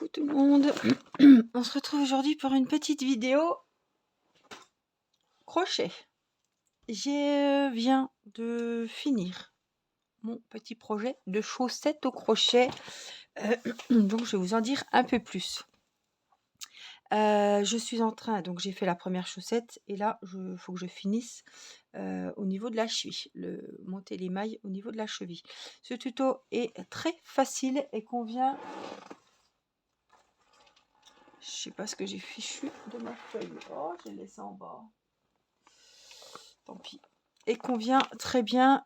Coucou tout le monde. On se retrouve aujourd'hui pour une petite vidéo crochet. Je viens de finir mon petit projet de chaussettes au crochet. Donc je vais vous en dire un peu plus. Je suis en train, donc j'ai fait la première chaussette et là il faut que je finisse au niveau de la cheville, monter les mailles au niveau de la cheville. Ce tuto est très facile et convient. Je sais pas ce que j'ai fichu de ma feuille. Oh, j'ai laissé en bas. Tant pis. Et convient très bien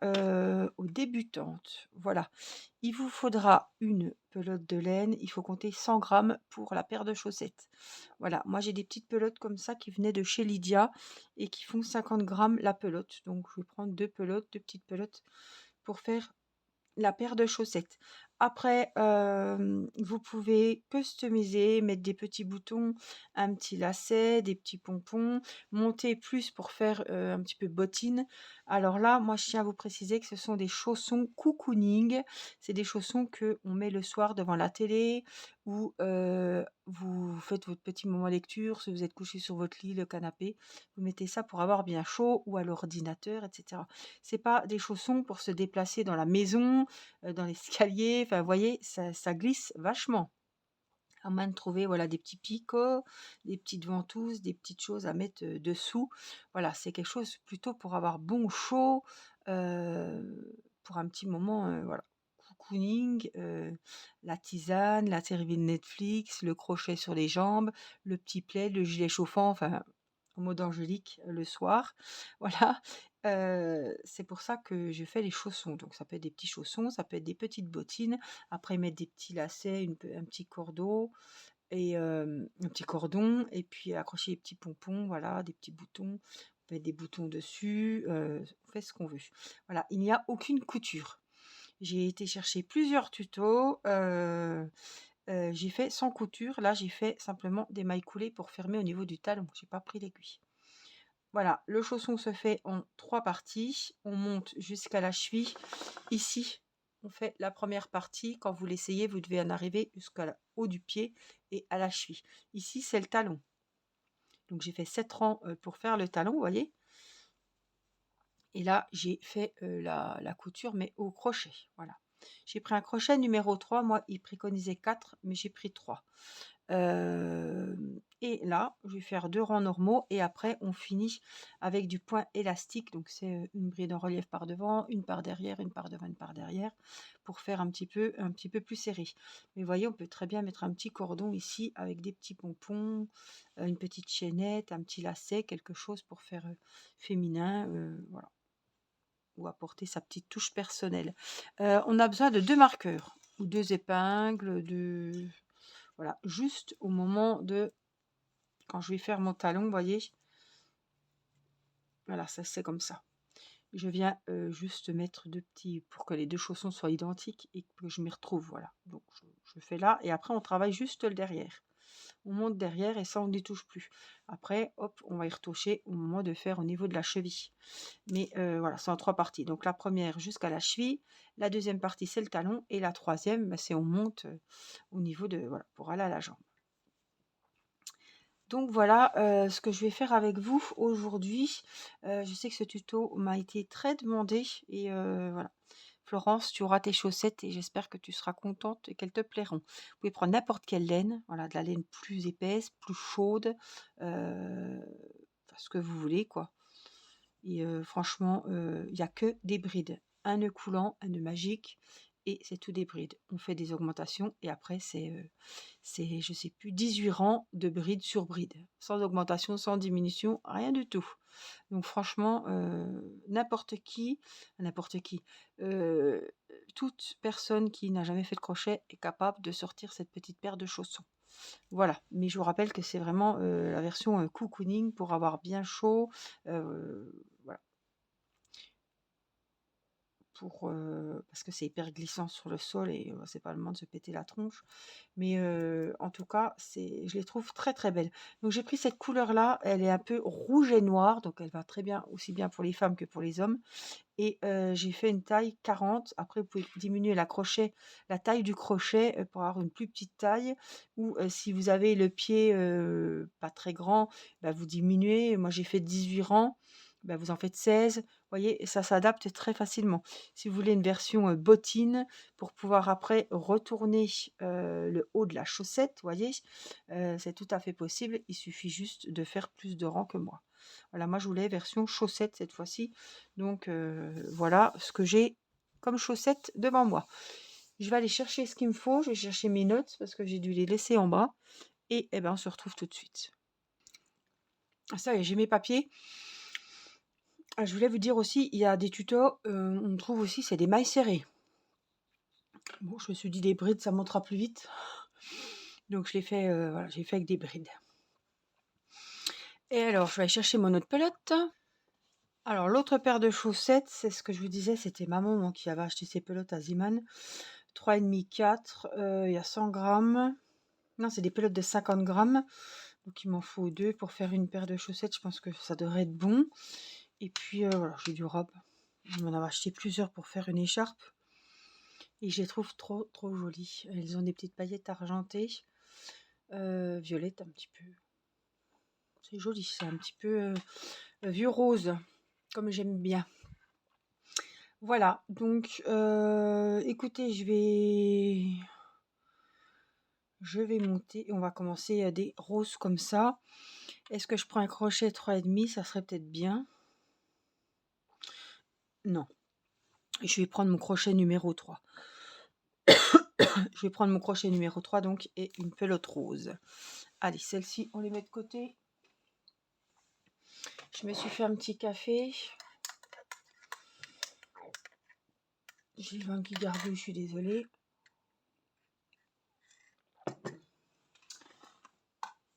aux débutantes. Voilà. Il vous faudra une pelote de laine. Il faut compter 100 grammes pour la paire de chaussettes. Voilà. Moi, j'ai des petites pelotes comme ça qui venaient de chez Lydia et qui font 50 grammes la pelote. Donc, je vais prendre deux petites pelotes pour faire la paire de chaussettes. Après, vous pouvez customiser, mettre des petits boutons, un petit lacet, des petits pompons, monter plus pour faire un petit peu bottine. Alors là, moi, je tiens à vous préciser que ce sont des chaussons cocooning. C'est des chaussons que on met le soir devant la télé ou vous faites votre petit moment lecture, si vous êtes couché sur votre lit, le canapé, vous mettez ça pour avoir bien chaud ou à l'ordinateur, etc. C'est pas des chaussons pour se déplacer dans la maison, dans l'escalier, enfin vous voyez, ça glisse vachement. À moins de trouver voilà des petits picots, des petites ventouses, des petites choses à mettre, dessous. Voilà, c'est quelque chose plutôt pour avoir bon chaud, pour un petit moment, voilà. Cocooning, la tisane, la série Netflix, le crochet sur les jambes, le petit plaid, le gilet chauffant, enfin en mode angélique, le soir. Voilà, c'est pour ça que je fais les chaussons. Donc ça peut être des petits chaussons, ça peut être des petites bottines. Après mettre des petits lacets, un petit cordeau et un petit cordon et puis accrocher les petits pompons, voilà, des petits boutons. On peut mettre des boutons dessus, on fait ce qu'on veut. Voilà, il n'y a aucune couture. J'ai été chercher plusieurs tutos, j'ai fait sans couture. Là, j'ai fait simplement des mailles coulées pour fermer au niveau du talon. J'ai pas pris l'aiguille. Voilà, le chausson se fait en 3 parties. On monte jusqu'à la cheville. Ici, on fait la première partie. Quand vous l'essayez, vous devez en arriver jusqu'au haut du pied et à la cheville. Ici, c'est le talon. Donc, j'ai fait 7 rangs pour faire le talon, vous voyez. Et là, j'ai fait la couture, mais au crochet. Voilà. J'ai pris un crochet numéro 3. Moi, il préconisait 4, mais j'ai pris 3. Et là, je vais faire 2 rangs normaux et après on finit avec du point élastique. Donc c'est une bride en relief par devant, une par derrière, une par devant, une par derrière, pour faire un petit peu plus serré. Mais vous voyez, on peut très bien mettre un petit cordon ici avec des petits pompons, une petite chaînette, un petit lacet, quelque chose pour faire féminin, voilà, ou apporter sa petite touche personnelle. On a besoin de 2 marqueurs ou 2 épingles, voilà, juste au moment de quand je vais faire mon talon, vous voyez, voilà, ça c'est comme ça. Je viens juste mettre 2 petits pour que les 2 chaussons soient identiques et que je m'y retrouve, voilà. Donc je fais là et après on travaille juste le derrière. On monte derrière et ça on n'y touche plus. Après, hop, on va y retoucher au moment de faire au niveau de la cheville. Mais voilà, c'est en 3 parties. Donc la première jusqu'à la cheville, la deuxième partie c'est le talon et la troisième, bah, c'est on monte au niveau de, voilà, pour aller à la jambe. Donc voilà ce que je vais faire avec vous aujourd'hui. Je sais que ce tuto m'a été très demandé et voilà. Florence, tu auras tes chaussettes et j'espère que tu seras contente et qu'elles te plairont. Vous pouvez prendre n'importe quelle laine, voilà, de la laine plus épaisse, plus chaude, enfin, ce que vous voulez, quoi. Et franchement, il n'y a que des brides. Un nœud coulant, un nœud magique et c'est tout des brides. On fait des augmentations et après c'est, je sais plus, 18 rangs de bride sur bride. Sans augmentation, sans diminution, rien du tout. Donc franchement, n'importe qui, toute personne qui n'a jamais fait de crochet est capable de sortir cette petite paire de chaussons. Voilà, mais je vous rappelle que c'est vraiment, la version, cocooning pour avoir bien chaud, voilà, pour, parce que c'est hyper glissant sur le sol et c'est pas le moment de se péter la tronche. Mais en tout cas, je les trouve très très belles. Donc j'ai pris cette couleur-là, elle est un peu rouge et noire, donc elle va très bien, aussi bien pour les femmes que pour les hommes. Et j'ai fait une taille 40. Après, vous pouvez diminuer la taille du crochet pour avoir une plus petite taille. Ou si vous avez le pied pas très grand, bah, vous diminuez. Moi, j'ai fait 18 rangs. Bah, vous en faites 16. Vous voyez, ça s'adapte très facilement. Si vous voulez une version bottine, pour pouvoir après retourner le haut de la chaussette, vous voyez, c'est tout à fait possible. Il suffit juste de faire plus de rangs que moi. Voilà, moi je voulais version chaussette cette fois-ci. Donc voilà ce que j'ai comme chaussettes devant moi. Je vais aller chercher ce qu'il me faut. Je vais chercher mes notes parce que j'ai dû les laisser en bas. Et eh ben, on se retrouve tout de suite. Ah, ça y est, j'ai mes papiers. Ah, je voulais vous dire aussi, il y a des tutos. On trouve aussi, c'est des mailles serrées. Bon, je me suis dit des brides, ça montera plus vite. Donc je l'ai fait, voilà, j'ai fait avec des brides. Et alors, je vais aller chercher mon autre pelote. Alors, l'autre paire de chaussettes, c'est ce que je vous disais, c'était ma maman qui avait acheté ses pelotes à Ziman. 3,5, 4, il y a 100 grammes. Non, c'est des pelotes de 50 grammes. Donc, il m'en faut 2 pour faire une paire de chaussettes. Je pense que ça devrait être bon. Et puis, voilà, j'ai du robe. Je m'en avais acheté plusieurs pour faire une écharpe. Et je les trouve trop, trop jolies. Elles ont des petites paillettes argentées. Violettes un petit peu. C'est joli, c'est un petit peu vieux rose, comme j'aime bien. Voilà, donc écoutez, je vais monter. On va commencer des roses comme ça. Est-ce que je prends un crochet 3,5? Ça serait peut-être bien. Non. Je vais prendre mon crochet numéro 3. Je vais prendre mon crochet numéro 3 donc et une pelote rose. Allez, celle-ci, on les met de côté. Je me suis fait un petit café. J'ai le ventre qui gargouille, je suis désolée.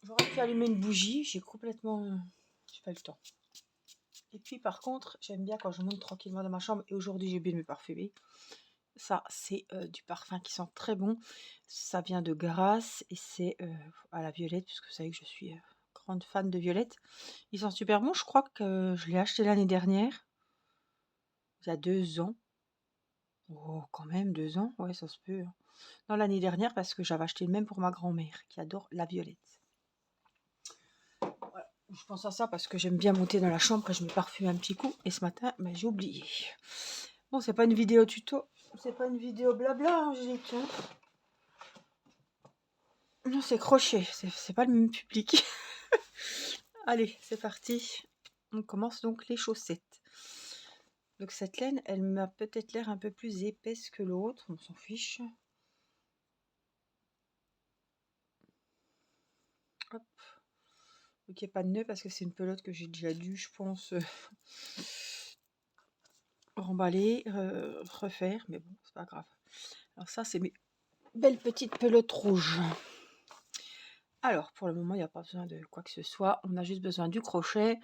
J'aurais pu allumer une bougie, j'ai pas le temps. Et puis par contre, j'aime bien quand je monte tranquillement dans ma chambre, et aujourd'hui j'ai bien me parfumer. Ça, c'est du parfum qui sent très bon. Ça vient de Grasse et c'est à la violette, puisque vous savez que je suis grande fan de violette. Ils sont super bons, je crois que je l'ai acheté l'année dernière, il y a 2 ans. Oh, quand même, 2 ans, ouais, ça se peut. Non, l'année dernière, parce que j'avais acheté le même pour ma grand-mère, qui adore la violette. Voilà. Je pense à ça parce que j'aime bien monter dans la chambre et je me parfume un petit coup. Et ce matin, ben, j'ai oublié. Bon, c'est pas une vidéo tuto, c'est pas une vidéo blabla, Angélique. Hein. Non, c'est crochet, c'est pas le même public. Allez, c'est parti. On commence donc les chaussettes. Donc cette laine, elle m'a peut-être l'air un peu plus épaisse que l'autre, on s'en fiche. Hop. Donc il n'y a pas de nœud parce que c'est une pelote que j'ai déjà dû, je pense, remballer, refaire, mais bon, c'est pas grave. Alors ça, c'est mes belles petites pelotes rouges. Alors, pour le moment, il n'y a pas besoin de quoi que ce soit. On a juste besoin du crochet,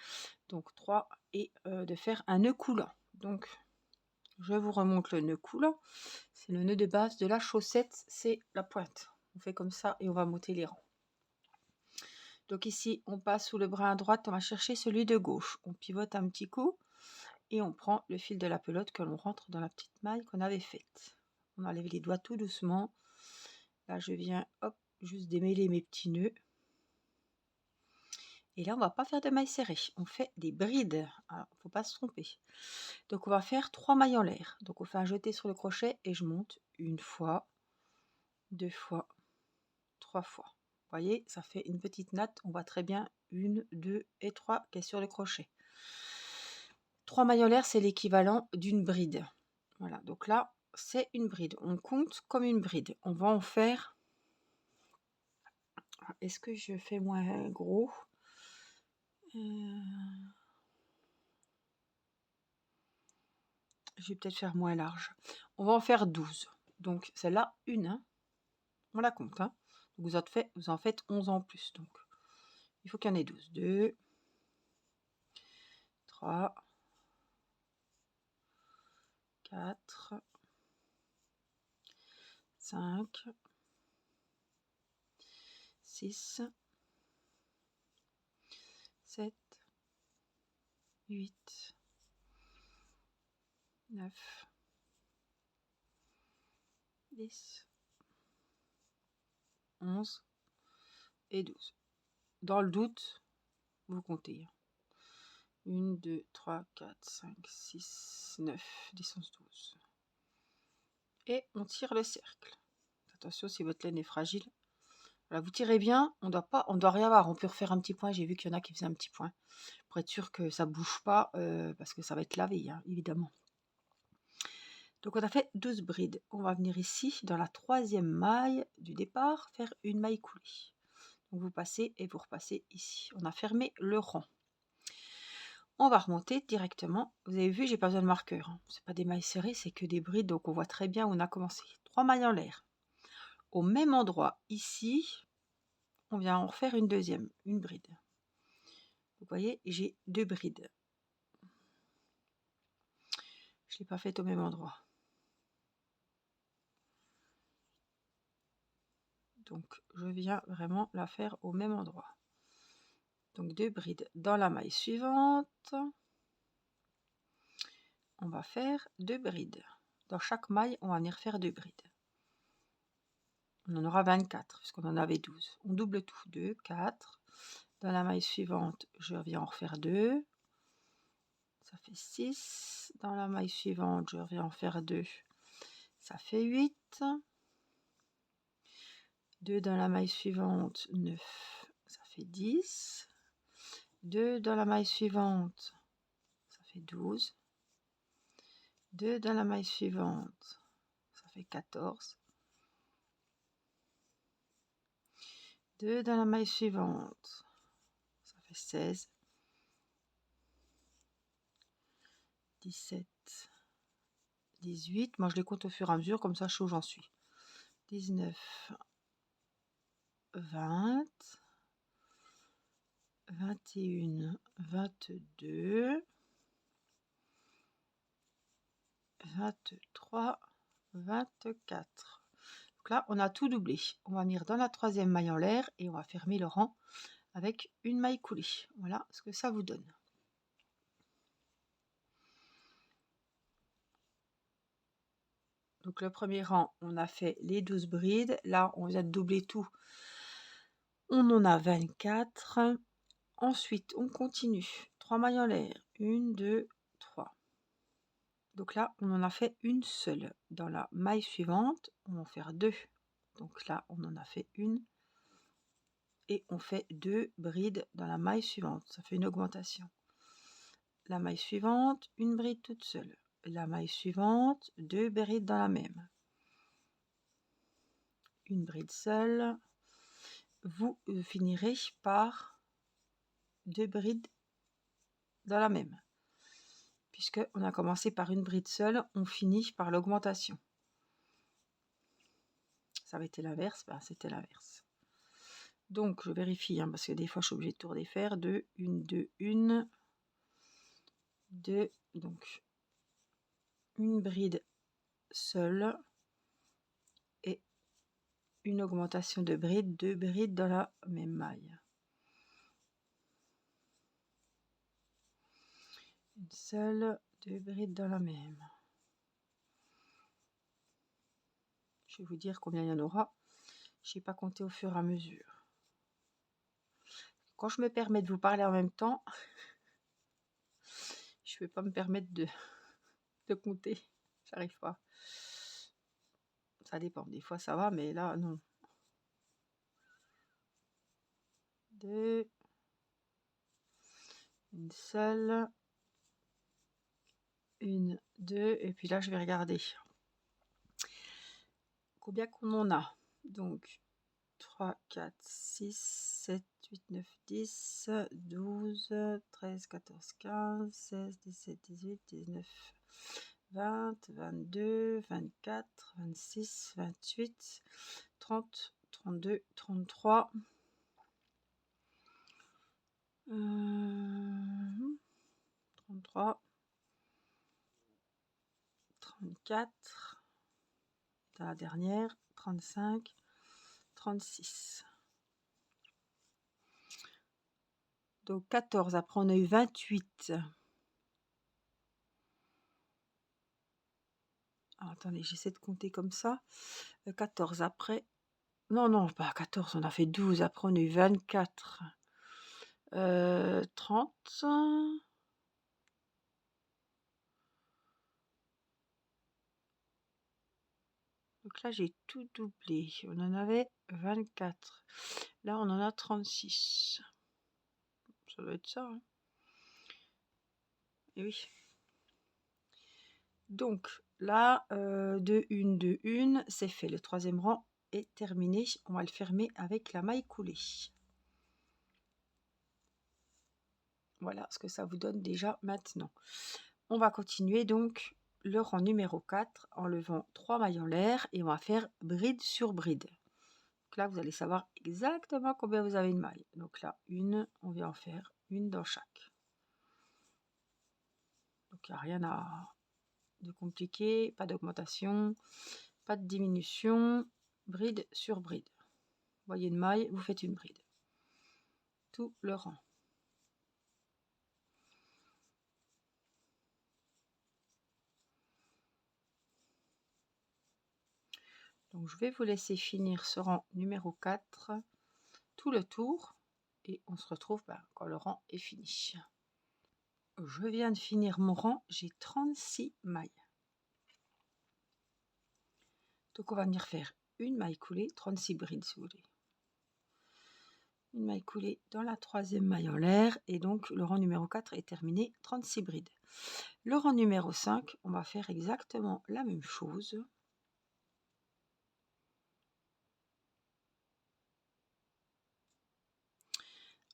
donc 3, et de faire un nœud coulant. Donc, je vous remonte le nœud coulant. C'est le nœud de base de la chaussette, c'est la pointe. On fait comme ça et on va monter les rangs. Donc ici, on passe sous le bras à droite, on va chercher celui de gauche. On pivote un petit coup et on prend le fil de la pelote que l'on rentre dans la petite maille qu'on avait faite. On enlève les doigts tout doucement. Là, je viens, hop, juste démêler mes petits nœuds. Et là, on va pas faire de mailles serrées, on fait des brides. Alors, faut pas se tromper. Donc, on va faire 3 mailles en l'air. Donc, on fait un jeté sur le crochet et je monte 1 fois, 2 fois, 3 fois. Vous voyez, ça fait une petite natte. On voit très bien 1, 2 et 3 qui est sur le crochet. 3 mailles en l'air, c'est l'équivalent d'une bride. Voilà, donc là, c'est une bride. On compte comme une bride. On va en faire... Est-ce que je fais moins gros? Je vais peut-être faire moins large. On va en faire 12. Donc celle-là, une. Hein. On la compte. Hein. Donc, vous en faites 11 en plus. Donc il faut qu'il y en ait 12. 2, 3, 4, 5, 6, 7, 8, 9, 10, 11 et 12. Dans le doute, vous comptez. 1, 2, 3, 4, 5, 6, 9, 10, 11, 12. Et on tire le cercle. Attention si votre laine est fragile. Voilà, vous tirez bien, on doit rien avoir. On peut refaire un petit point. J'ai vu qu'il y en a qui faisaient un petit point. Pour être sûr que ça ne bouge pas, parce que ça va être lavé, hein, évidemment. Donc on a fait 12 brides. On va venir ici, dans la 3e maille du départ, faire une maille coulée. Donc vous passez et vous repassez ici. On a fermé le rang. On va remonter directement. Vous avez vu, j'ai pas besoin de marqueur. Hein. C'est pas des mailles serrées, c'est que des brides, donc on voit très bien où on a commencé. 3 mailles en l'air. Au même endroit, ici, on vient en refaire une deuxième, une bride. Vous voyez, j'ai 2 brides. Je ne l'ai pas faite au même endroit. Donc, je viens vraiment la faire au même endroit. Donc, 2 brides dans la maille suivante. On va faire 2 brides. Dans chaque maille, on va venir faire 2 brides. On en aura 24, puisqu'on en avait 12. On double tout. 2, 4. Dans la maille suivante, je reviens en refaire 2. Ça fait 6. Dans la maille suivante, je reviens en faire 2. Ça fait 8. 2 dans la maille suivante, 9. Ça fait 10. 2 dans la maille suivante, ça fait 12. 2 dans la maille suivante, ça fait 14. 2 dans la maille suivante, ça fait 16. 17. 18. Moi, je les compte au fur et à mesure, comme ça, je sais où j'en suis. 19. 20. 21. 22. 23. 24. Donc là, on a tout doublé. On va venir dans la 3e maille en l'air et on va fermer le rang avec une maille coulée. Voilà ce que ça vous donne. Donc le premier rang, on a fait les 12 brides. Là, on vient de doubler tout. On en a 24. Ensuite, on continue. 3 mailles en l'air. 1, 2, 3. Donc là, on en a fait une seule. Dans la maille suivante, on va en faire 2. Donc là, on en a fait une. Et on fait 2 brides dans la maille suivante. Ça fait une augmentation. La maille suivante, une bride toute seule. La maille suivante, 2 brides dans la même. Une bride seule. Vous finirez par 2 brides dans la même. Puisque on a commencé par une bride seule, on finit par l'augmentation. Ça avait été l'inverse, ben c'était l'inverse. Donc je vérifie, hein, parce que des fois je suis obligée de tout redéfaire. 2, 1, 2, 1, 2, donc une bride seule et une augmentation de bride, 2 brides dans la même maille. Une seule, 2 brides dans la même. Je vais vous dire combien il y en aura. Je n'ai pas compté au fur et à mesure. Quand je me permets de vous parler en même temps, je ne vais pas me permettre de compter. J'arrive pas. Ça dépend. Des fois ça va, mais là non. 2. Une seule. 1, 2. Et puis là je vais regarder. Combien qu'on en a. Donc 3, 4, 6, 7, 8, 9, 10, 12, 13, 14, 15, 16, 17, 18, 19, 20, 22, 24, 26, 28, 30, 32, 33, 33, 24, dans la dernière, 35, 36. Donc 14, après on a eu 28. Alors, attendez, j'essaie de compter comme ça. 14 après. Non, non, pas 14, on a fait 12. Après on a eu 24. 30. Donc là, j'ai tout doublé. On en avait 24. Là, on en a 36. Ça doit être ça. Hein. Et oui. Donc là, 2, 1, 2, 1, c'est fait. Le troisième rang est terminé. On va le fermer avec la maille coulée. Voilà ce que ça vous donne déjà maintenant. On va continuer donc le rang numéro 4 en levant 3 mailles en l'air et on va faire bride sur bride. Donc là, vous allez savoir exactement combien vous avez de mailles. Donc là, une, on vient en faire une dans chaque. Donc il n'y a rien de compliqué, pas d'augmentation, pas de diminution, bride sur bride. Vous voyez une maille, vous faites une bride. Tout le rang. Donc je vais vous laisser finir ce rang numéro 4, tout le tour, et on se retrouve quand le rang est fini. Je viens de finir mon rang, j'ai 36 mailles. Donc on va venir faire une maille coulée, 36 brides si vous voulez. Une maille coulée dans la troisième maille en l'air, et donc le rang numéro 4 est terminé, 36 brides. Le rang numéro 5, on va faire exactement la même chose.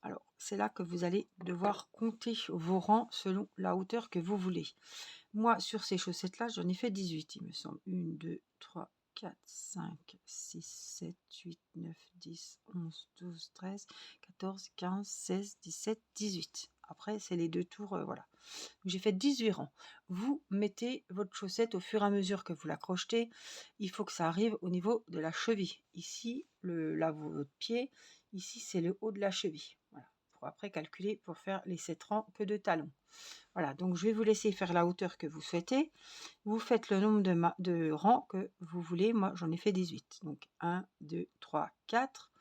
Alors, c'est là que vous allez devoir compter vos rangs selon la hauteur que vous voulez. Moi, sur ces chaussettes-là, j'en ai fait 18, il me semble. 1, 2, 3, 4, 5, 6, 7, 8, 9, 10, 11, 12, 13, 14, 15, 16, 17, 18. Après, c'est les deux tours, voilà. J'ai fait 18 rangs. Vous mettez votre chaussette au fur et à mesure que vous la crochetez. Il faut que ça arrive au niveau de la cheville. Ici, là, votre pied. Ici, c'est le haut de la cheville. Voilà. Pour après calculer pour faire les 7 rangs que de talons. Voilà, donc je vais vous laisser faire la hauteur que vous souhaitez. Vous faites le nombre de rangs que vous voulez. Moi, j'en ai fait 18. Donc 1, 2, 3, 4.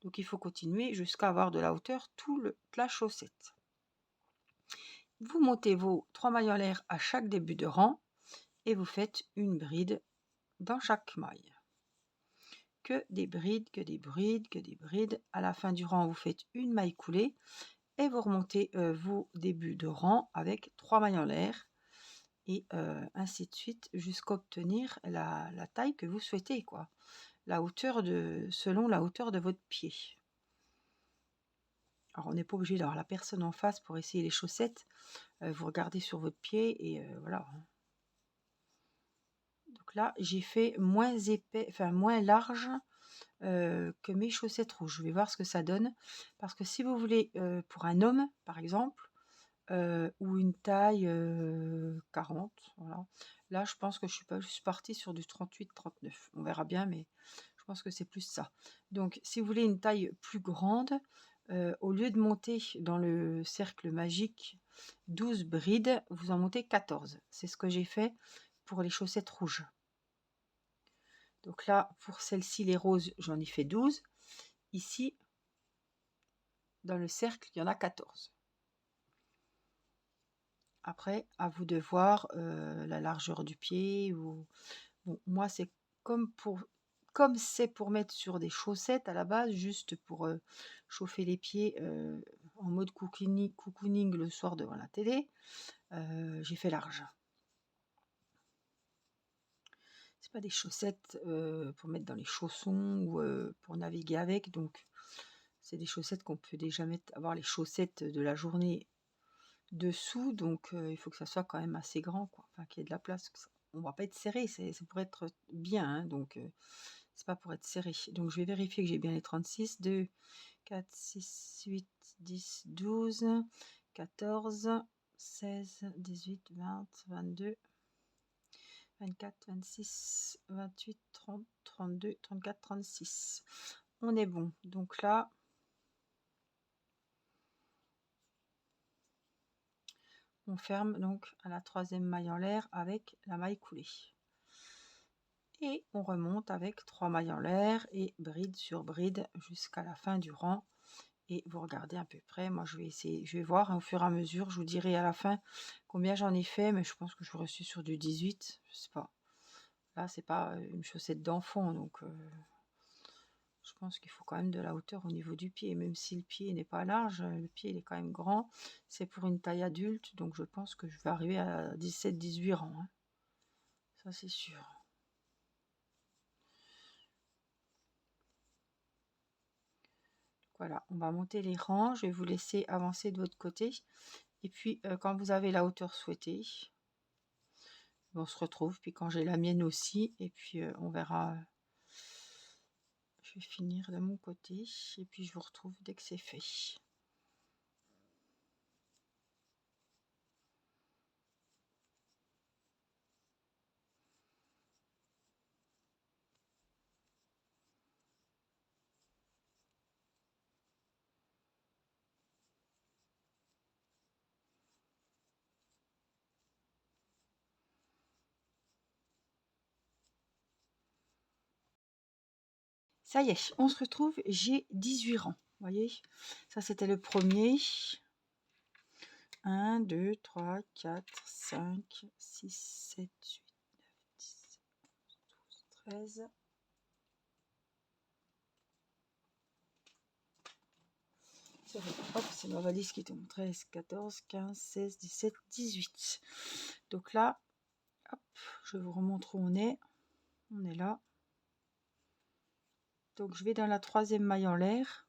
Donc il faut continuer jusqu'à avoir de la hauteur toute la chaussette. Vous montez vos 3 mailles en l'air à chaque début de rang et vous faites une bride dans chaque maille. Que des brides, que des brides, que des brides. À la fin du rang, vous faites une maille coulée et vous remontez vos débuts de rang avec 3 mailles en l'air et ainsi de suite jusqu'à obtenir la taille que vous souhaitez, quoi. La hauteur selon la hauteur de votre pied. Alors on n'est pas obligé d'avoir la personne en face pour essayer les chaussettes. Vous regardez sur votre pied et voilà. Donc là, j'ai fait moins épais, enfin moins large que mes chaussettes rouges. Je vais voir ce que ça donne. Parce que si vous voulez, pour un homme, par exemple, ou une taille 40, voilà. Là, je pense que je suis partie sur du 38-39. On verra bien, mais je pense que c'est plus ça. Donc, si vous voulez une taille plus grande, au lieu de monter dans le cercle magique 12 brides, vous en montez 14. C'est ce que j'ai fait pour les chaussettes rouges. Donc là, pour celle-ci, les roses, j'en ai fait 12. Ici, dans le cercle, il y en a 14. Après, à vous de voir la largeur du pied. Ou... Bon, moi, c'est comme c'est pour mettre sur des chaussettes à la base, juste pour chauffer les pieds en mode cocooning le soir devant la télé, j'ai fait large. C'est pas des chaussettes pour mettre dans les chaussons ou pour naviguer avec, donc c'est des chaussettes qu'on peut déjà avoir les chaussettes de la journée dessous, donc il faut que ça soit quand même assez grand, quoi. Enfin qu'il y ait de la place. On va pas être serré, c'est pour être bien, hein, donc c'est pas pour être serré. Donc je vais vérifier que j'ai bien les 36, 2, 4, 6, 8, 10, 12, 14, 16, 18, 20, 22, 24, 26, 28, 30, 32, 34, 36. On est bon. Donc là, on ferme donc à la troisième maille en l'air avec la maille coulée. Et on remonte avec 3 mailles en l'air et bride sur bride jusqu'à la fin du rang. Et vous regardez à peu près, moi je vais essayer, je vais voir, hein, au fur et à mesure, je vous dirai à la fin combien j'en ai fait, mais je pense que je vais rester sur du 18, je sais pas. Là c'est pas une chaussette d'enfant, donc je pense qu'il faut quand même de la hauteur au niveau du pied, même si le pied n'est pas large, le pied il est quand même grand, c'est pour une taille adulte, donc je pense que je vais arriver à 17-18 rangs, hein. Ça c'est sûr. Voilà, on va monter les rangs, je vais vous laisser avancer de votre côté. Et puis, quand vous avez la hauteur souhaitée, on se retrouve. Puis quand j'ai la mienne aussi, et puis on verra. Je vais finir de mon côté, et puis je vous retrouve dès que c'est fait. Ça y est, on se retrouve, j'ai 18 rangs. Vous voyez, ça c'était le premier. 1, 2, 3, 4, 5, 6, 7, 8, 9, 10, 12, 13. Hop, c'est ma valise qui tombe. 13, 14, 15, 16, 17, 18. Donc là, hop, je vous remontre où on est. On est là. Donc je vais dans la troisième maille en l'air.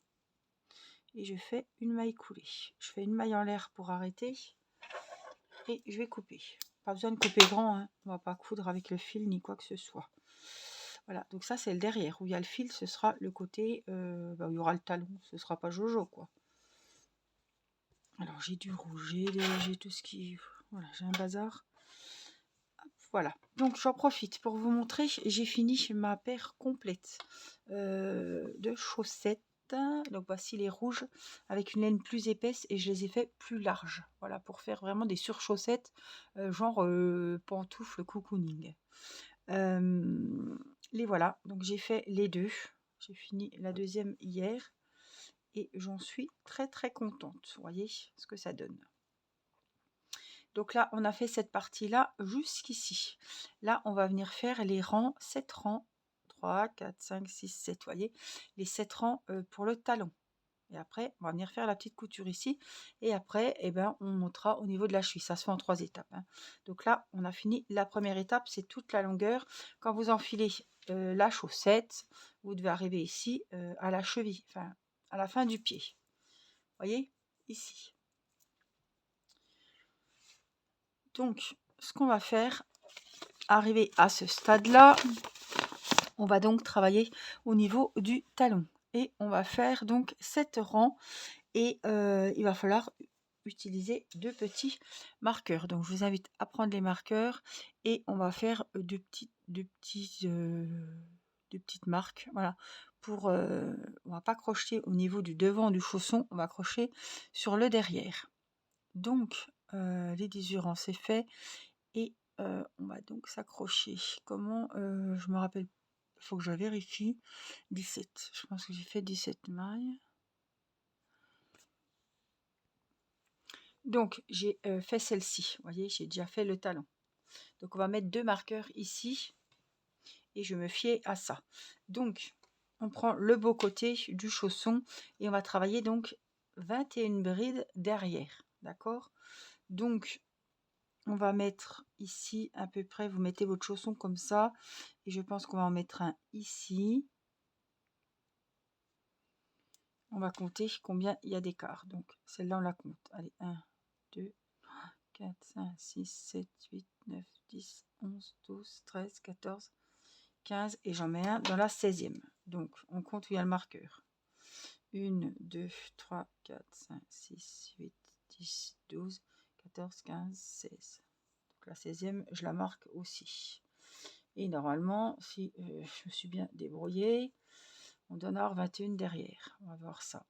Et je fais une maille coulée. Je fais une maille en l'air pour arrêter. Et je vais couper. Pas besoin de couper grand, hein. On va pas coudre avec le fil ni quoi que ce soit. Voilà, donc ça c'est le derrière. Où il y a le fil, ce sera le côté où il y aura le talon. Ce sera pas Jojo, quoi. Alors j'ai du rouge, j'ai tout ce qui... Voilà, j'ai un bazar. Hop, voilà, donc j'en profite pour vous montrer. J'ai fini ma paire complète de chaussettes. Donc voici les rouges avec une laine plus épaisse et je les ai fait plus larges. Voilà, pour faire vraiment des surchaussettes genre pantoufles cocooning. Les voilà, donc j'ai fait les deux. J'ai fini la deuxième hier et j'en suis très très contente. Vous voyez ce que ça donne. Donc là, on a fait cette partie-là jusqu'ici. Là, on va venir faire les rangs, 7 rangs. 3, 4, 5, 6, 7, vous voyez, les 7 rangs pour le talon. Et après, on va venir faire la petite couture ici. Et après, eh ben, on montera au niveau de la cheville. Ça se fait en 3 étapes, hein. Donc là, on a fini la première étape, c'est toute la longueur. Quand vous enfilez la chaussette, vous devez arriver ici à la cheville, enfin à la fin du pied. Vous voyez, ici. Donc, ce qu'on va faire, arrivé à ce stade-là, on va donc travailler au niveau du talon. Et on va faire donc 7 rangs. Et il va falloir utiliser 2 petits marqueurs. Donc, je vous invite à prendre les marqueurs et on va faire deux petites marques. Voilà. Pour, on va pas crocheter au niveau du devant du chausson, on va crocher sur le derrière. Donc, les 18 rangs, c'est fait. Et on va donc s'accrocher. Comment je me rappelle, il faut que je vérifie. 17. Je pense que j'ai fait 17 mailles. Donc, j'ai fait celle-ci. Vous voyez, j'ai déjà fait le talon. Donc, on va mettre 2 marqueurs ici. Et je me fiais à ça. Donc, on prend le beau côté du chausson. Et on va travailler donc 21 brides derrière. D'accord? Donc, on va mettre ici à peu près, vous mettez votre chausson comme ça. Et je pense qu'on va en mettre un ici. On va compter combien il y a d'écart. Donc, celle-là, on la compte. Allez, 1, 2, 4, 5, 6, 7, 8, 9, 10, 11, 12, 13, 14, 15. Et j'en mets un dans la 16e. Donc, on compte où il y a le marqueur. 1, 2, 3, 4, 5, 6, 8, 10, 12, 14, 15, 16. Donc, la 16e, je la marque aussi. Et normalement, si je me suis bien débrouillée, on doit en avoir 21 derrière. On va voir ça.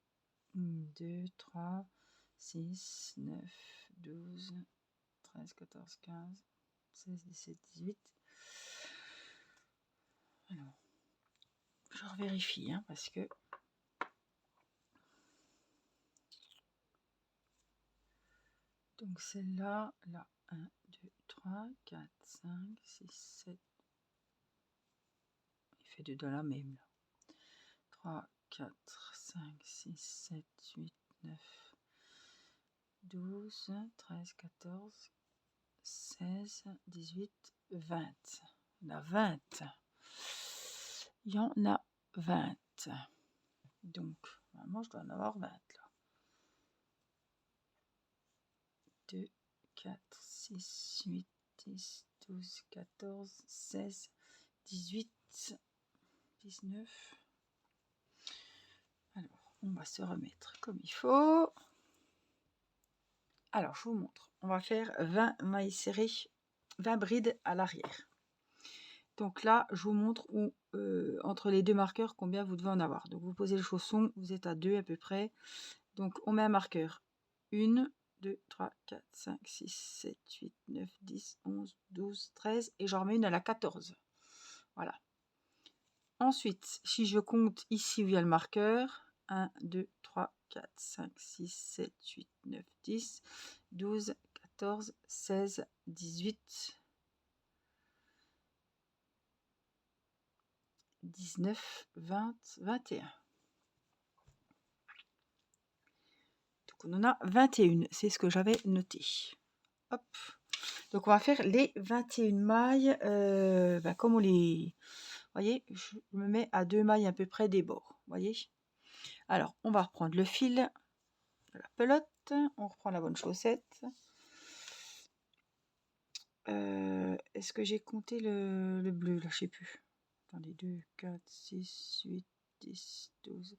1, 2, 3, 6, 9, 12, 13, 14, 15, 16, 17, 18. Alors, je revérifie, hein, parce que... Donc celle-là, là, 1, 2, 3, 4, 5, 6, 7. Il fait 2 dans la même, là. 3, 4, 5, 6, 7, 8, 9, 12, 13, 14, 16, 18, 20. Il y en a 20. Il y en a 20. Donc, normalement, je dois en avoir 20 là. 2, 4, 6, 8, 10, 12, 14, 16, 18, 19. Alors, on va se remettre comme il faut. Alors, je vous montre. On va faire 20 mailles serrées, 20 brides à l'arrière. Donc là, je vous montre où, entre les deux marqueurs, combien vous devez en avoir. Donc, vous posez le chausson, vous êtes à 2 à peu près. Donc, on met un marqueur. 1, 2, 3, 4, 5, 6, 7, 8, 9, 10, 11, 12, 13. Et j'en remets une à la 14. Voilà. Ensuite, si je compte ici où il y a le marqueur, 1, 2, 3, 4, 5, 6, 7, 8, 9, 10, 12, 14, 16, 18, 19, 20, 21. Donc on en a 21, c'est ce que j'avais noté. Hop. Donc on va faire les 21 mailles, comme on les... Vous voyez, je me mets à 2 mailles à peu près des bords. Vous voyez. Alors, on va reprendre le fil de la pelote. On reprend la bonne chaussette. Est-ce que j'ai compté le bleu là? Je sais plus. Attendez, 2, 4, 6, 8, 10, 12,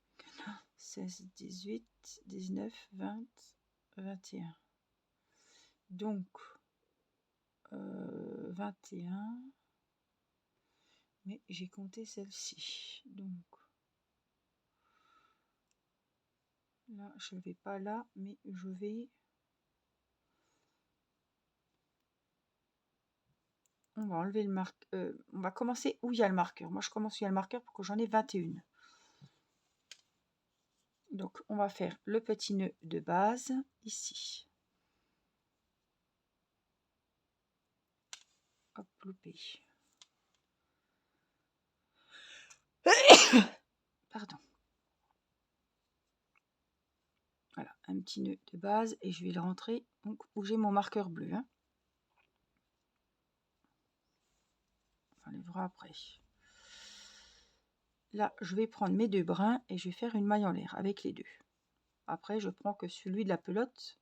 16, 18, 19, 20, 21. Donc, 21. Mais j'ai compté celle-ci. Donc, là, je ne vais pas là, mais je vais... On va enlever le marqueur. On va commencer où il y a le marqueur. Moi, je commence où il y a le marqueur pour que j'en ai 21. Donc, on va faire le petit nœud de base ici. Hop, loupé. Pardon. Voilà, un petit nœud de base et je vais le rentrer donc où j'ai mon marqueur bleu. Hein. On enlèvera après. Là, je vais prendre mes 2 brins et je vais faire une maille en l'air avec les 2. Après, je prends que celui de la pelote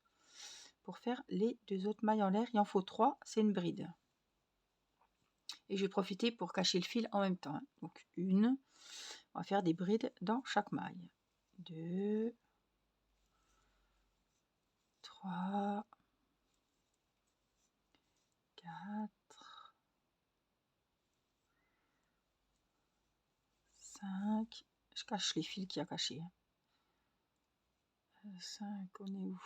pour faire les 2 autres mailles en l'air. Il en faut 3, c'est une bride. Et je vais profiter pour cacher le fil en même temps. Hein. Donc, une. On va faire des brides dans chaque maille. 2, 3, 4, 5. Je cache les fils qu'il y a cachés. 5, on est où?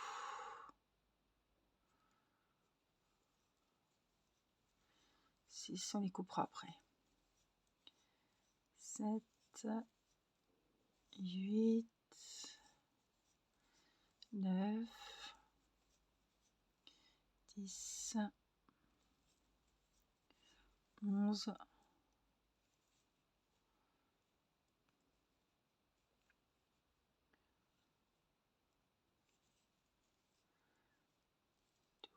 6, on les coupera après. 7, 8, 9, 10, 11,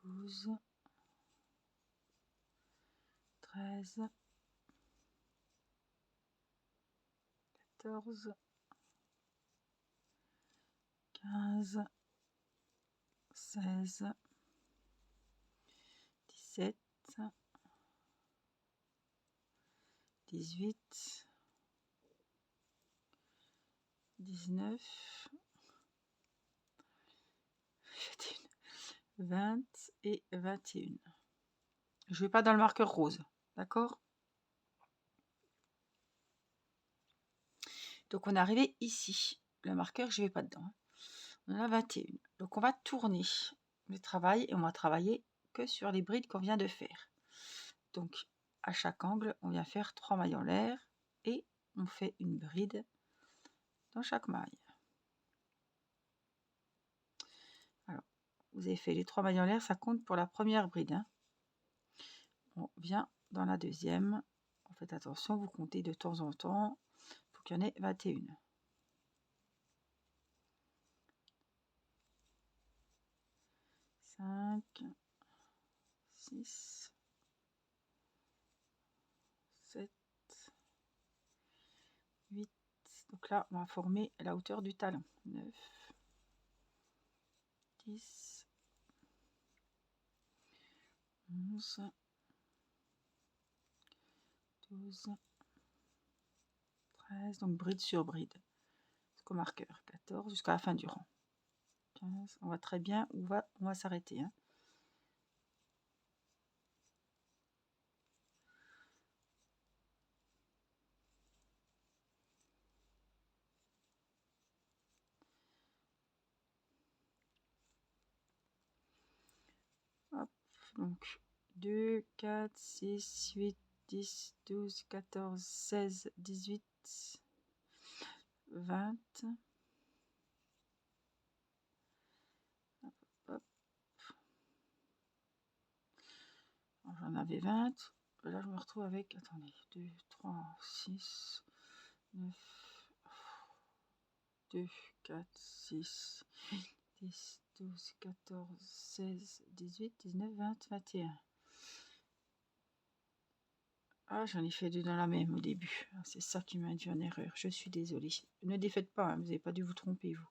12, 13, 14, 15, 16, 17, 18, 19, 20 et 21. Je ne vais pas dans le marqueur rose, d'accord? Donc on est arrivé ici. Le marqueur, je ne vais pas dedans. On en a 21. Donc on va tourner le travail et on va travailler que sur les brides qu'on vient de faire. Donc à chaque angle, on vient faire 3 mailles en l'air et on fait une bride dans chaque maille. Alors, vous avez fait les 3 mailles en l'air, ça compte pour la première bride. Hein. On vient dans la deuxième. Faites attention, vous comptez de temps en temps. Il faut qu'il y en ait 21. 5, 6, 7, 8. Donc là, on va former la hauteur du talon. 9, 10, 11, 12, 13. Donc bride sur bride. Jusqu'au marqueur. 14 jusqu'à la fin du rang. 15. On voit très bien où on va s'arrêter. Hein. Hop, donc 2, 4, 6, 8, 10, 12, 14, 16, 18, 20. Hop, hop. J'en avais 20. Là, je me retrouve avec, attendez, 2, 3, 6, 9, 2, 4, 6, 10, 12, 14, 16, 18, 19, 20, 21. Ah, j'en ai fait deux dans la même au début. C'est ça qui m'a induit en erreur. Je suis désolée. Ne défaites pas, hein, vous n'avez pas dû vous tromper, vous.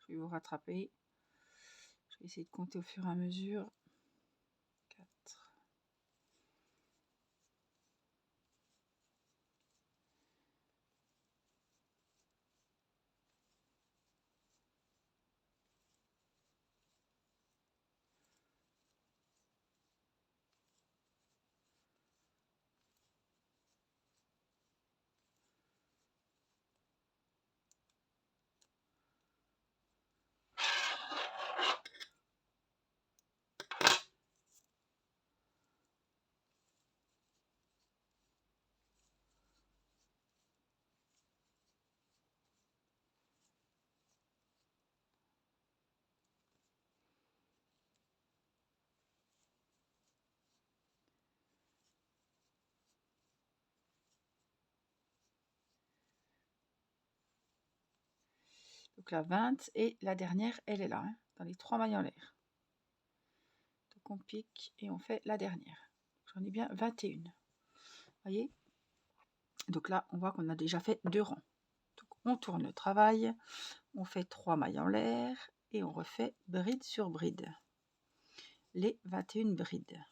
Je vais vous rattraper. Je vais essayer de compter au fur et à mesure. 4. Donc la 20 et la dernière, elle est là, hein, dans les 3 mailles en l'air. Donc on pique et on fait la dernière. J'en ai bien 21. Voyez? Donc là, on voit qu'on a déjà fait 2 rangs. Donc on tourne le travail, on fait 3 mailles en l'air et on refait bride sur bride. Les 21 brides.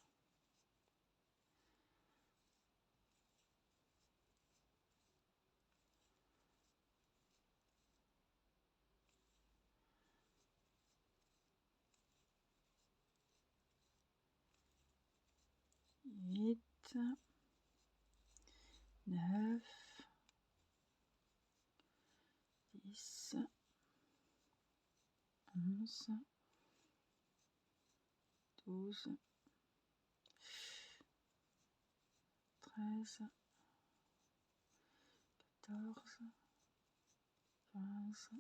Huit, 9, 10, 11, 12, 13, 14, 15,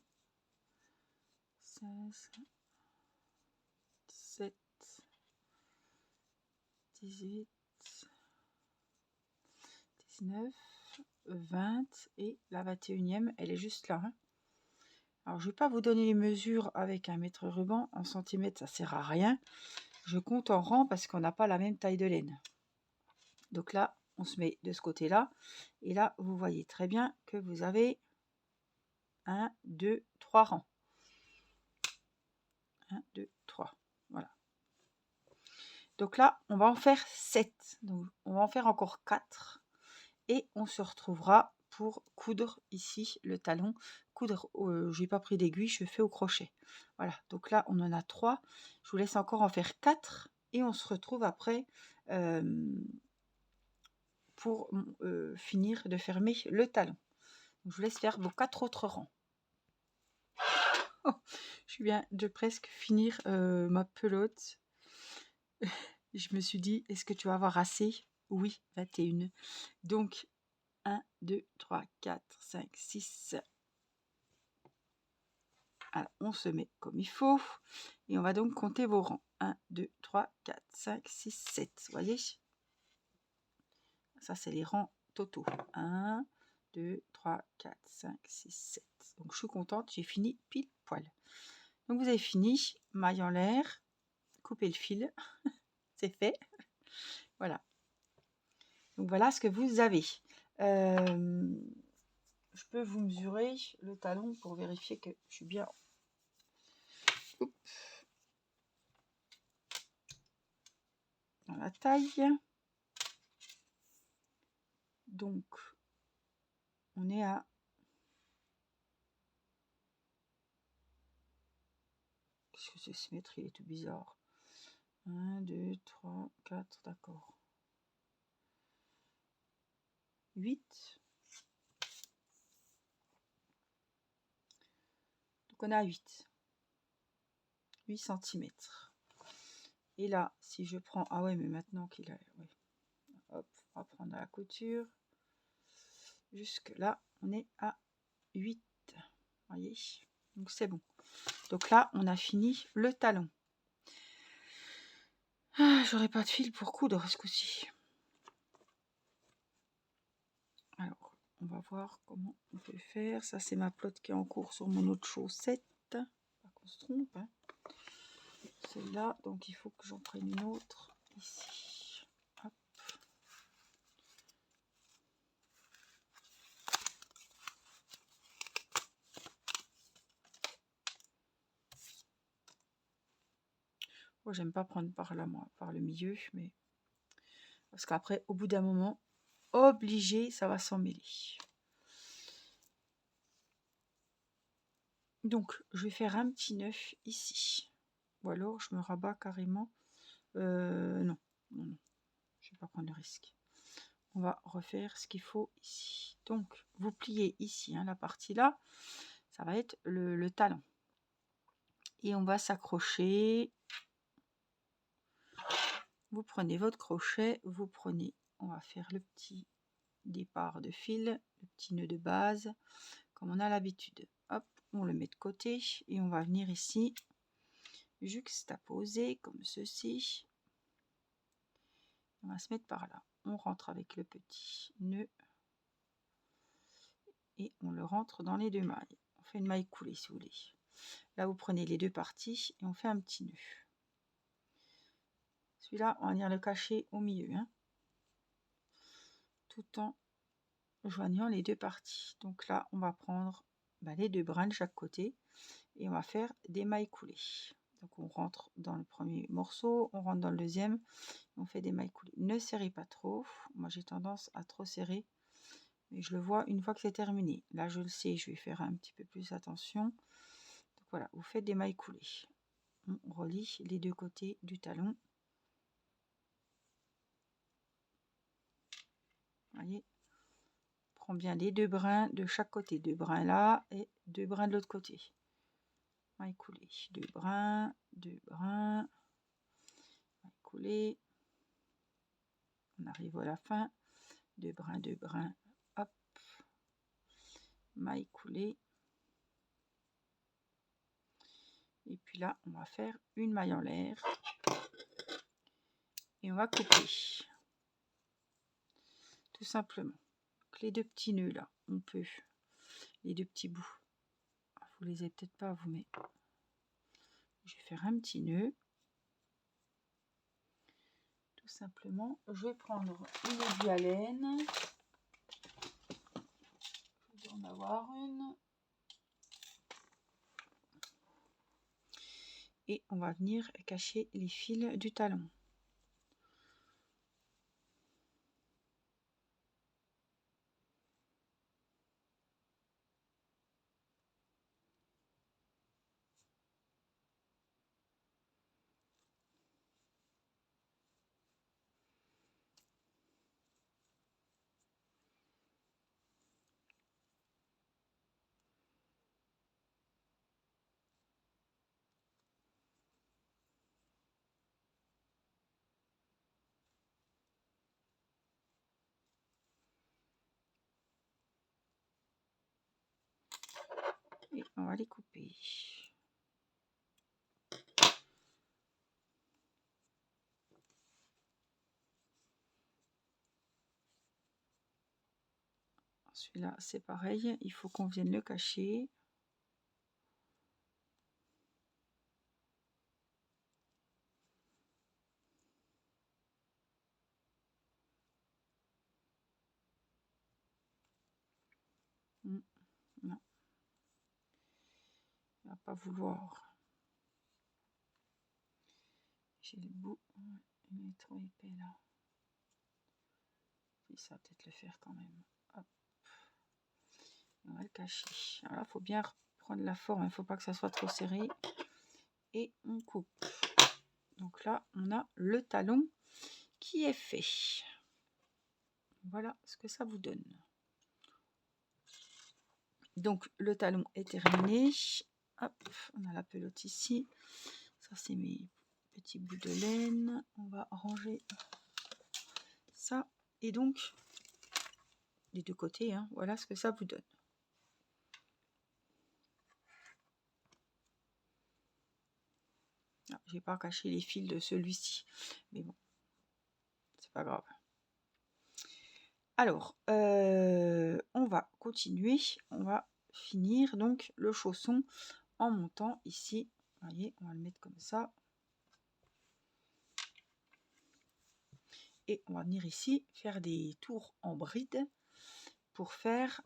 16, 17, 18, 19, 20 et la 21e, elle est juste là. Hein. Alors, je ne vais pas vous donner les mesures avec un mètre ruban. En centimètres, ça ne sert à rien. Je compte en rang parce qu'on n'a pas la même taille de laine. Donc là, on se met de ce côté-là. Et là, vous voyez très bien que vous avez 1, 2, 3 rangs. 1, 2, 3. Voilà. Donc là, on va en faire 7. Donc, on va en faire encore 4. Et on se retrouvera pour coudre ici le talon. Coudre, je n'ai pas pris d'aiguille, je fais au crochet. Voilà, donc là, on en a 3. Je vous laisse encore en faire 4. Et on se retrouve après pour finir de fermer le talon. Donc, je vous laisse faire vos 4 autres rangs. Oh, je viens de presque finir ma pelote. Je me suis dit, est-ce que tu vas avoir assez? Oui, 21. Donc, 1, 2, 3, 4, 5, 6. Alors, on se met comme il faut. Et on va donc compter vos rangs. 1, 2, 3, 4, 5, 6, 7. Vous voyez? Ça, c'est les rangs totaux. 1, 2, 3, 4, 5, 6, 7. Donc, je suis contente. J'ai fini pile poil. Donc, vous avez fini. Maille en l'air. Coupez le fil. C'est fait. Voilà. Donc, voilà ce que vous avez. Je peux vous mesurer le talon pour vérifier que je suis bien. Oups. Dans la taille. Donc, on est à... Qu'est-ce que c'est ce mètre? Il est tout bizarre. 1, 2, 3, 4, d'accord. 8. Donc, on a 8 cm. Et là, si je prends... Ah ouais, mais maintenant qu'il a... Ouais. Hop, on va prendre la couture. Jusque là, on est à 8. Voyez? Donc, c'est bon. Donc là, on a fini le talon. Ah, j'aurais pas de fil pour coudre ce coup-ci. Alors, on va voir comment on peut faire. Ça, c'est ma pelote qui est en cours sur mon autre chaussette. Pas qu'on se trompe. Hein. Celle-là, donc il faut que j'en prenne une autre ici. Hop. Moi, j'aime pas prendre par là, moi, par le milieu, mais parce qu'après, au bout d'un moment, obligé, ça va s'en mêler. Donc, je vais faire un petit nœud ici. Ou alors, je me rabats carrément. Non, non, non. Je vais pas prendre le risque. On va refaire ce qu'il faut ici. Donc, vous pliez ici, hein, la partie là, ça va être le talon. Et on va s'accrocher. Vous prenez votre crochet, vous prenez, on va faire le petit départ de fil, le petit nœud de base, comme on a l'habitude. Hop, on le met de côté et on va venir ici juxtaposer comme ceci. On va se mettre par là. On rentre avec le petit nœud et on le rentre dans les deux mailles. On fait une maille coulée si vous voulez. Là, vous prenez les deux parties et on fait un petit nœud. Celui-là, on va venir le cacher au milieu, hein, tout en joignant les deux parties. Donc là, on va prendre les deux brins de chaque côté et on va faire des mailles coulées. Donc on rentre dans le premier morceau, on rentre dans le deuxième, on fait des mailles coulées. Ne serrez pas trop. Moi, j'ai tendance à trop serrer, mais je le vois une fois que c'est terminé. Là, je le sais, je vais faire un petit peu plus attention. Donc voilà, vous faites des mailles coulées. On relie les deux côtés du talon. Voyez, prends bien les deux brins de chaque côté, deux brins là et deux brins de l'autre côté. Maille coulée, deux brins, maille coulée. On arrive à la fin, deux brins, hop, maille coulée. Et puis là, on va faire une maille en l'air et on va couper. Tout simplement. Donc, les deux petits nœuds là, on peut, les deux petits bouts, vous les avez peut-être pas vous, mais je vais faire un petit nœud. Tout simplement, je vais prendre une aiguille à laine. Je vais en avoir une. et on va venir cacher les fils du talon. Et on va les couper. Celui-là, c'est pareil, il faut qu'on vienne le cacher. Non, il va pas vouloir. J'ai le bout, il est trop épais là. Et ça va peut-être le faire quand même. Hop. On va le cacher. Alors là, il faut bien prendre la forme, il ne faut pas que ça soit trop serré. Et on coupe. Donc là, on a le talon qui est fait. Voilà ce que ça vous donne. Donc le talon est terminé. Hop, on a la pelote ici. Ça, c'est mes petits bouts de laine. On va ranger ça. Et donc, des deux côtés, hein, voilà ce que ça vous donne. Ah, j'ai pas caché les fils de celui-ci. Mais bon, c'est pas grave. Alors, on va continuer. On va finir donc le chausson en montant ici. Vous voyez, on va le mettre comme ça. Et on va venir ici faire des tours en bride pour faire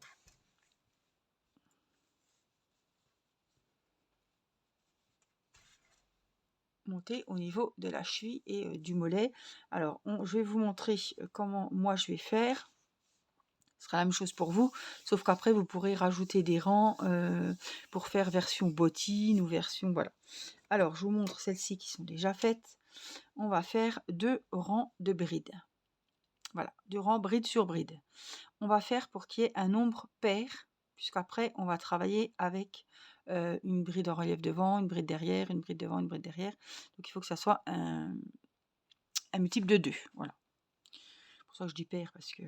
monter au niveau de la cheville et du mollet. Alors, je vais vous montrer comment moi je vais faire. Ce sera la même chose pour vous, sauf qu'après vous pourrez rajouter des rangs pour faire version bottine ou version voilà. Alors, je vous montre celles-ci qui sont déjà faites. On va faire 2 rangs de bride. Voilà, 2 rangs bride sur bride. On va faire pour qu'il y ait un nombre pair, puisqu'après on va travailler avec une bride en relief devant, une bride derrière, une bride devant, une bride derrière. Donc il faut que ça soit un multiple de 2. Voilà. C'est pour ça que je dis pair, parce que...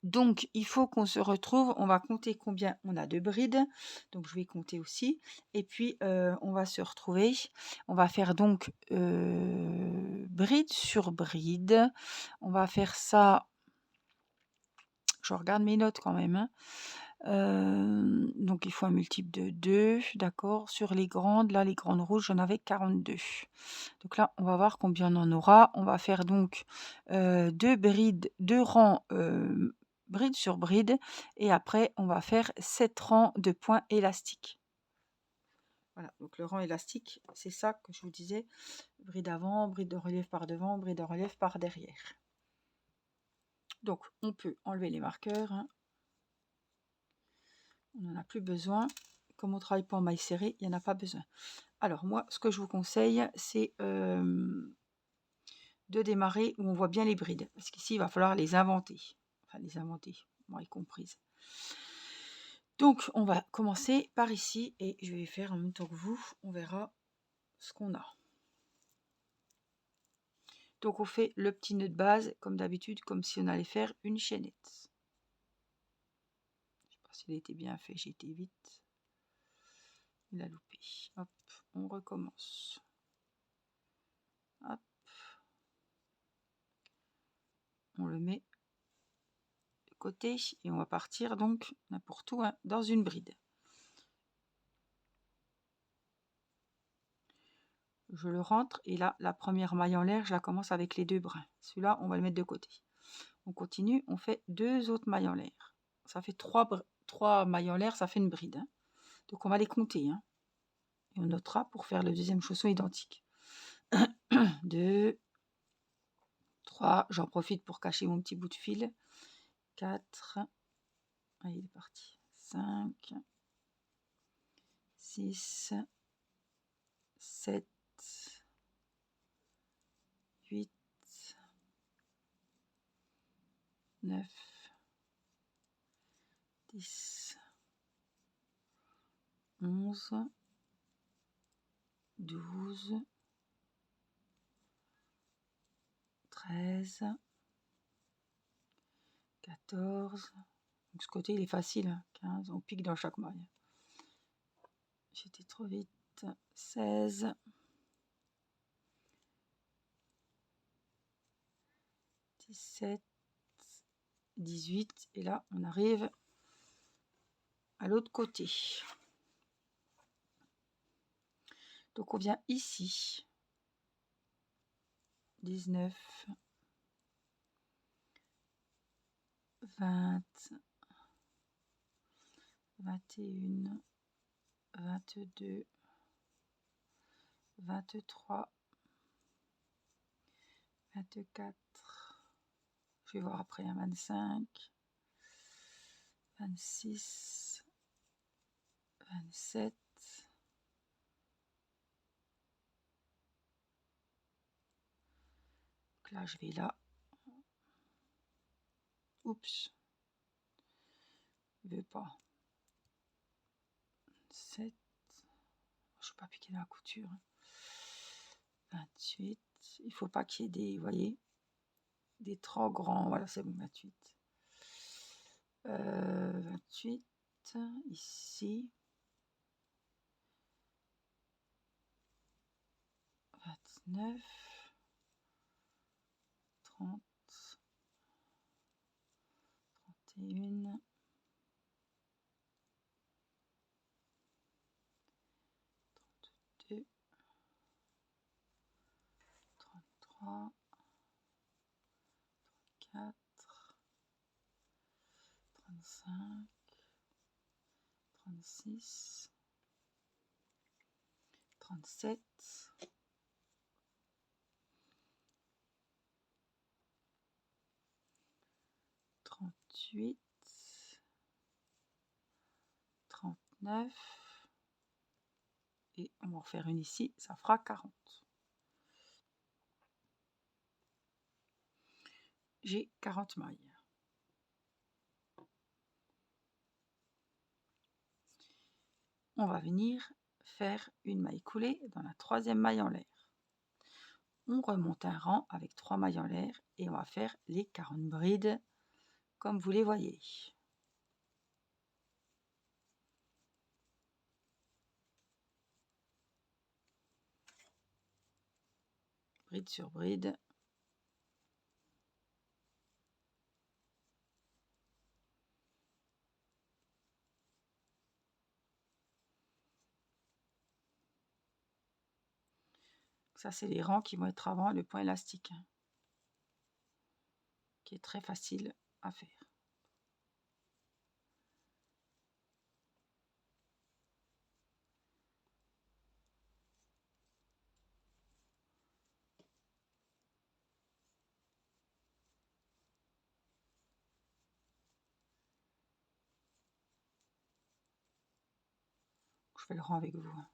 Donc, il faut qu'on se retrouve, on va compter combien on a de brides, donc je vais compter aussi, et puis on va se retrouver, on va faire donc bride sur bride, on va faire ça, je regarde mes notes quand même, hein. Donc il faut un multiple de 2, d'accord, sur les grandes, là les grandes rouges, j'en avais 42. Donc là, on va voir combien on en aura, on va faire donc 2 brides, 2 rangs bride sur bride, et après on va faire 7 rangs de points élastiques. Voilà, donc le rang élastique, c'est ça que je vous disais, bride avant, bride de relief par devant, bride de relief par derrière. Donc on peut enlever les marqueurs, hein. On n'en a plus besoin. Comme on travaille pas en maille serrée, il n'y en a pas besoin. Alors moi, ce que je vous conseille, c'est de démarrer où on voit bien les brides, parce qu'ici il va falloir les inventer, enfin les inventer, moi y comprise. Donc on va commencer par ici et je vais faire en même temps que vous, on verra ce qu'on a. Donc on fait le petit nœud de base comme d'habitude, comme si on allait faire une chaînette. Je sais pas s'il était bien fait, j'ai été vite. Il a loupé. Hop, on recommence. Hop. On le met de côté et on va partir donc n'importe où, hein, dans une bride. Je le rentre et là la première maille en l'air, je la commence avec les 2 brins. Celui-là on va le mettre de côté. On continue, on fait 2 autres mailles en l'air. Ça fait 3 mailles en l'air, ça fait une bride, hein. Donc on va les compter, hein. Et on notera pour faire le deuxième chausson identique. 2, 3, j'en profite pour cacher mon petit bout de fil. 4, il est parti. 5, 6, 7, 8, 9, 10, 11, 12, 13, 14. Donc ce côté il est facile, hein. 15, on pique dans chaque maille. J'étais trop vite. 16, 17, 18. Et là, on arrive à l'autre côté. Donc on vient ici. 19, 20, 21, 22, 23, 24, je vais voir après, 25, 26, 27, 'donc là je vais là. Oups, je veux pas. 7, je ne vais pas piquer dans la couture. 28, il faut pas qu'il y ait des, vous voyez, des trop grands. Voilà, c'est bon, 28. 28, ici. 29, 30, 31, 32, 33, 34, 35, 36, 37, 38, 39, et on va en faire une ici, ça fera 40. J'ai 40 mailles. On va venir faire une maille coulée dans la troisième maille en l'air. On remonte un rang avec 3 mailles en l'air et on va faire les 40 brides comme vous les voyez. Bride sur bride. Ça, c'est les rangs qui vont être avant le point élastique, hein, qui est très facile à faire. Je fais le rang avec vous, hein.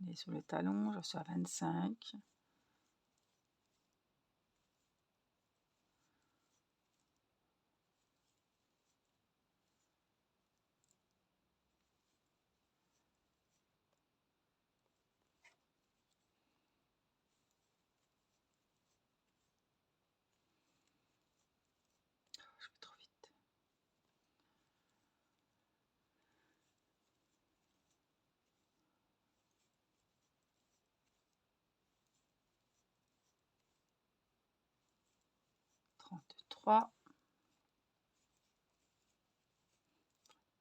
On est sur le talon, je suis à 25. Je vais trop vite. Trente-trois.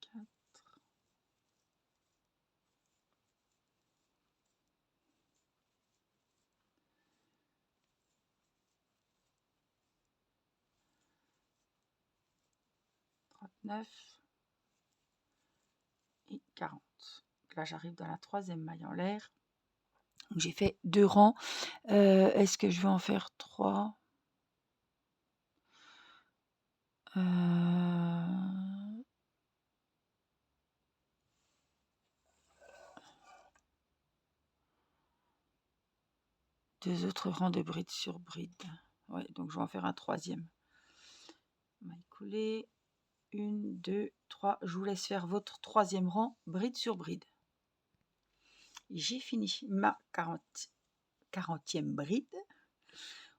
4. 39 et 40. Donc là, j'arrive dans la troisième maille en l'air. J'ai fait 2 rangs. Est-ce que je vais en faire 3? 2 autres rangs de bride sur bride. Ouais, donc je vais en faire un troisième. Maille coulée. 1, 2, 3. Je vous laisse faire votre troisième rang, bride sur bride. J'ai fini ma 40e bride.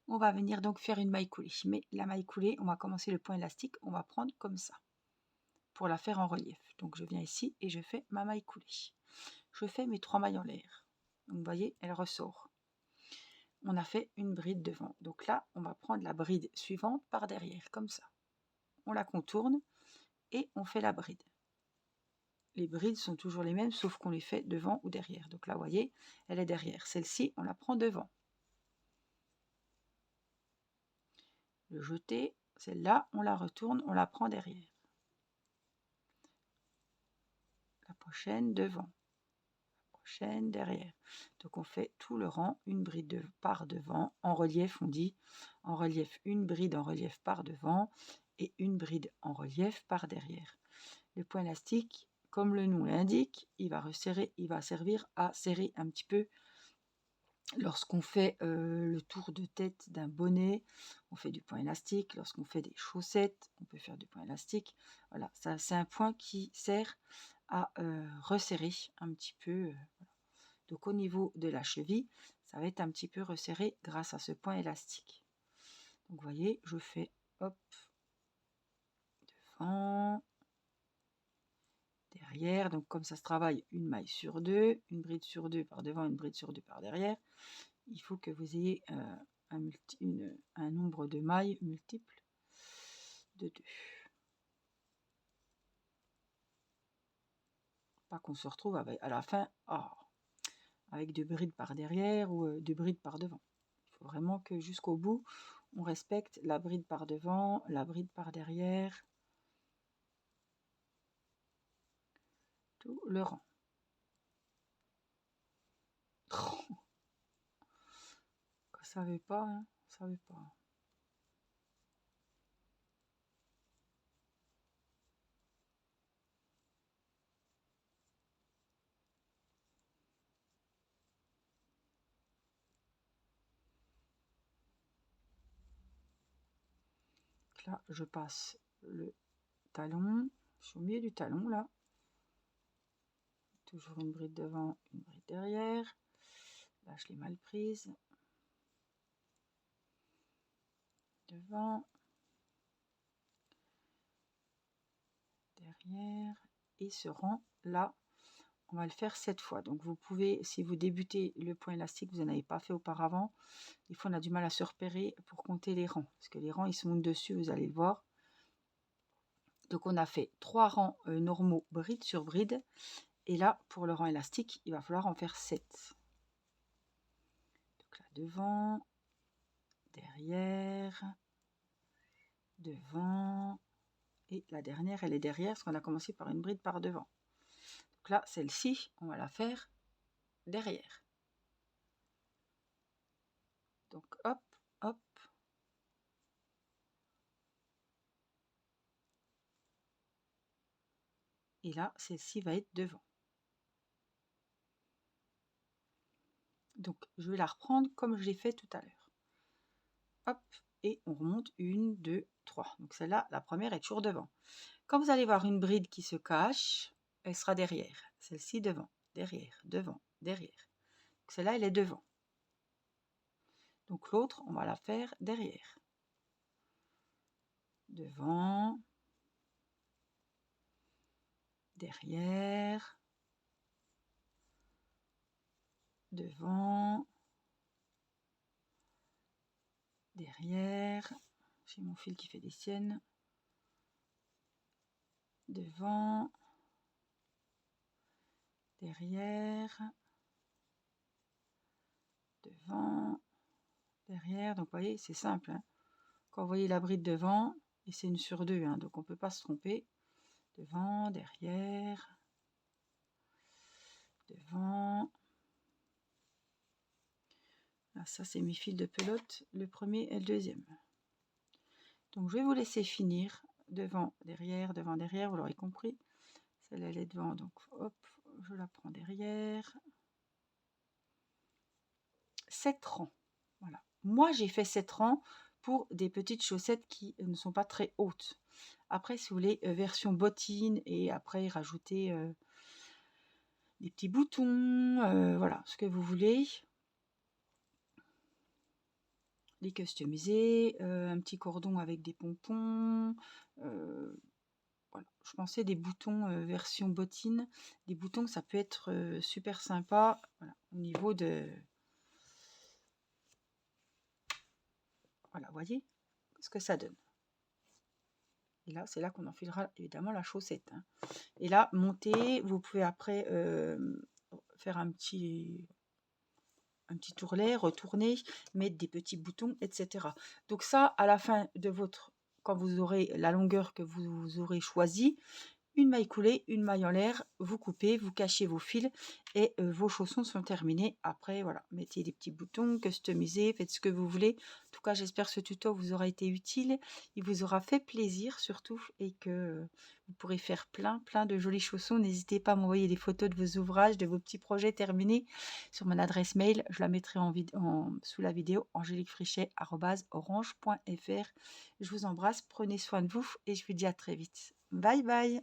On va venir donc faire une maille coulée. Mais la maille coulée, on va commencer le point élastique. On va prendre comme ça pour la faire en relief. Donc je viens ici et je fais ma maille coulée. Je fais mes 3 mailles en l'air. Donc vous voyez, elle ressort. On a fait une bride devant. Donc là, on va prendre la bride suivante par derrière, comme ça. On la contourne et on fait la bride. Les brides sont toujours les mêmes, sauf qu'on les fait devant ou derrière. Donc là, vous voyez, elle est derrière. Celle-ci, on la prend devant. Le jeté, celle-là, on la retourne, on la prend derrière. La prochaine, devant. La prochaine, derrière. Donc on fait tout le rang, une bride par devant. En relief, on dit en relief, une bride en relief par devant et une bride en relief par derrière. Le point élastique, comme le nom l'indique, il va resserrer, il va servir à serrer un petit peu. Lorsqu'on fait le tour de tête d'un bonnet, on fait du point élastique. Lorsqu'on fait des chaussettes, on peut faire du point élastique. Voilà, ça c'est un point qui sert à resserrer un petit peu. Voilà. Donc au niveau de la cheville, ça va être un petit peu resserré grâce à ce point élastique. Donc vous voyez, je fais hop, devant, derrière. Donc comme ça se travaille une maille sur deux, une bride sur deux par devant, une bride sur deux par derrière. Il faut que vous ayez un nombre de mailles multiple de 2. Pas qu'on se retrouve à la fin avec 2 brides par derrière ou 2 brides par devant. Il faut vraiment que jusqu'au bout, on respecte la bride par devant, la bride par derrière, tout le rang. Ça ne savait pas, hein, ça savait pas. Là, je passe le talon, je suis au milieu du talon là. Toujours une bride devant, une bride derrière. Là, je l'ai mal prise. Devant, derrière, et ce rang là, on va le faire 7 fois. Donc vous pouvez, si vous débutez le point élastique, vous n'en avez pas fait auparavant, des fois on a du mal à se repérer pour compter les rangs, parce que les rangs ils se montent dessus, vous allez le voir. Donc on a fait 3 rangs normaux bride sur bride, et là pour le rang élastique il va falloir en faire 7. Donc là devant, derrière, devant, et la dernière elle est derrière parce qu'on a commencé par une bride par devant. Donc là celle-ci on va la faire derrière. Donc hop, hop. Et là, celle-ci va être devant. Donc je vais la reprendre comme je l'ai fait tout à l'heure. Hop, et on remonte 1, 2, 3. Donc celle-là, la première est toujours devant. Quand vous allez voir une bride qui se cache, elle sera derrière. Celle-ci devant, derrière, devant, derrière. Celle-là, elle est devant. Donc l'autre, on va la faire derrière. Devant, derrière, devant, derrière. J'ai mon fil qui fait des siennes. Devant, derrière, devant, derrière. Donc vous voyez, c'est simple, hein. Quand vous voyez la bride devant, et c'est une sur deux, hein, donc on ne peut pas se tromper. devant, derrière, devant. Là, ça, c'est mes fils de pelote, le premier et le deuxième. Donc, je vais vous laisser finir devant, derrière, vous l'aurez compris. Celle-là, elle est devant, donc hop, je la prends derrière. 7 rangs. Voilà. Moi, j'ai fait 7 rangs pour des petites chaussettes qui ne sont pas très hautes. Après, si vous voulez, version bottine et après rajouter des petits boutons, voilà, ce que vous voulez. Les customiser, un petit cordon avec des pompons. Voilà. Je pensais des boutons version bottine. Des boutons, ça peut être super sympa. Voilà, au niveau de... Voilà, vous voyez ce que ça donne. Et là, c'est là qu'on enfilera évidemment la chaussette. Hein. Et là, monter, vous pouvez après faire un petit tourlet, retourner, mettre des petits boutons, etc. Donc ça, à la fin de votre, quand vous aurez la longueur que vous aurez choisie, une maille coulée, une maille en l'air, vous coupez, vous cachez vos fils et vos chaussons sont terminés. Après, voilà, mettez des petits boutons, customisez, faites ce que vous voulez. En tout cas, j'espère que ce tuto vous aura été utile. Il vous aura fait plaisir surtout et que vous pourrez faire plein de jolis chaussons. N'hésitez pas à m'envoyer des photos de vos ouvrages, de vos petits projets terminés sur mon adresse mail. Je la mettrai sous la vidéo, angéliquefrichet@orange.fr. Je vous embrasse, prenez soin de vous et je vous dis à très vite. Bye bye.